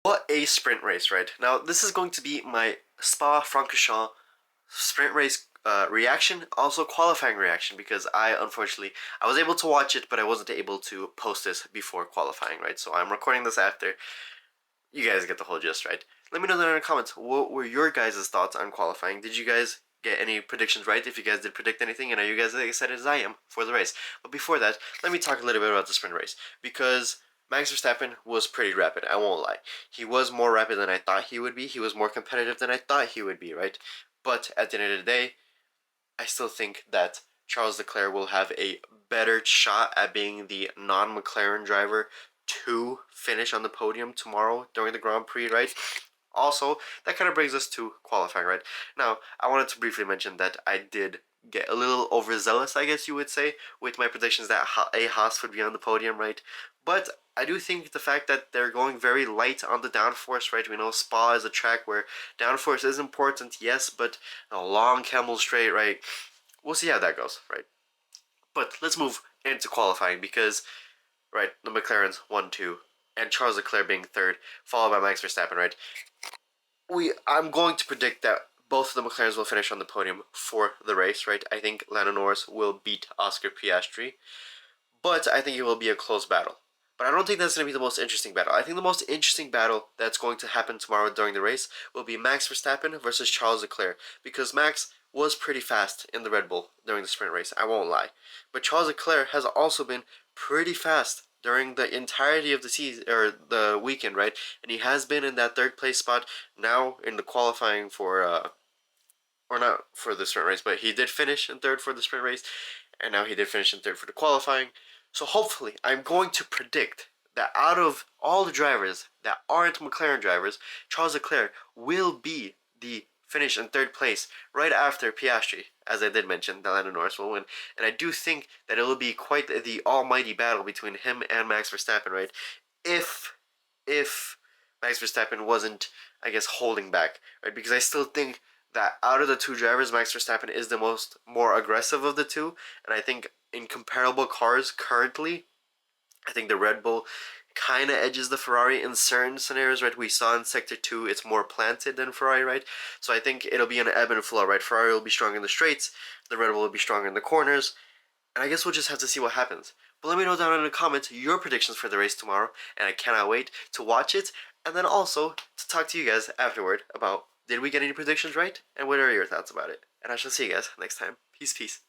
What a sprint race, right? Now, this is going to be my Spa-Francorchamps sprint race reaction, also qualifying reaction, because unfortunately, I was able to watch it, but I wasn't able to post this before qualifying, right? So I'm recording this after. You guys get the whole gist, right? Let me know down in the comments, what were your guys' thoughts on qualifying? Did you guys get any predictions right? If you guys did predict anything, and are you guys as excited as I am for the race? But before that, let me talk a little bit about the sprint race, because Max Verstappen was pretty rapid, I won't lie. He was more rapid than I thought he would be. He was more competitive than I thought he would be, right? But at the end of the day, I still think that Charles Leclerc will have a better shot at being the non-McLaren driver to finish on the podium tomorrow during the Grand Prix, right? Also, that kind of brings us to qualifying, right? Now, I wanted to briefly mention that I did get a little overzealous, I guess you would say, with my predictions that a Haas would be on the podium, right? But I do think the fact that they're going very light on the downforce, right? We know Spa is a track where downforce is important, yes, but a long camel straight, right? We'll see how that goes, right? But let's move into qualifying because, right, the McLaren's 1, 2, and Charles Leclerc being third, followed by Max Verstappen, right? I'm going to predict that both of the McLarens will finish on the podium for the race, right? I think Lando Norris will beat Oscar Piastri, but I think it will be a close battle. But I don't think that's going to be the most interesting battle. I think the most interesting battle that's going to happen tomorrow during the race will be Max Verstappen versus Charles Leclerc, because Max was pretty fast in the Red Bull during the sprint race, I won't lie. But Charles Leclerc has also been pretty fast during the entirety of the season or the weekend, right? And he has been in that third place spot now in the qualifying for or not for the sprint race, but he did finish in third for the sprint race, and now he did finish in third for the qualifying. So hopefully, I'm going to predict that out of all the drivers that aren't McLaren drivers, Charles Leclerc will be the finish in third place right after Piastri. As I did mention, that Lando Norris will win, and I do think that it will be quite the almighty battle between him and Max Verstappen, right? If Max Verstappen wasn't, I guess, holding back, right? Because I still think that out of the two drivers, Max Verstappen is the more aggressive of the two, and I think in comparable cars currently, I think the Red Bull kind of edges the Ferrari in certain scenarios, right? We saw in Sector 2, it's more planted than Ferrari, right? So I think it'll be an ebb and flow, right? Ferrari will be strong in the straights, the Red Bull will be stronger in the corners, and I guess we'll just have to see what happens. But let me know down in the comments your predictions for the race tomorrow, and I cannot wait to watch it, and then also to talk to you guys afterward about did we get any predictions right, and what are your thoughts about it. And I shall see you guys next time. Peace, peace.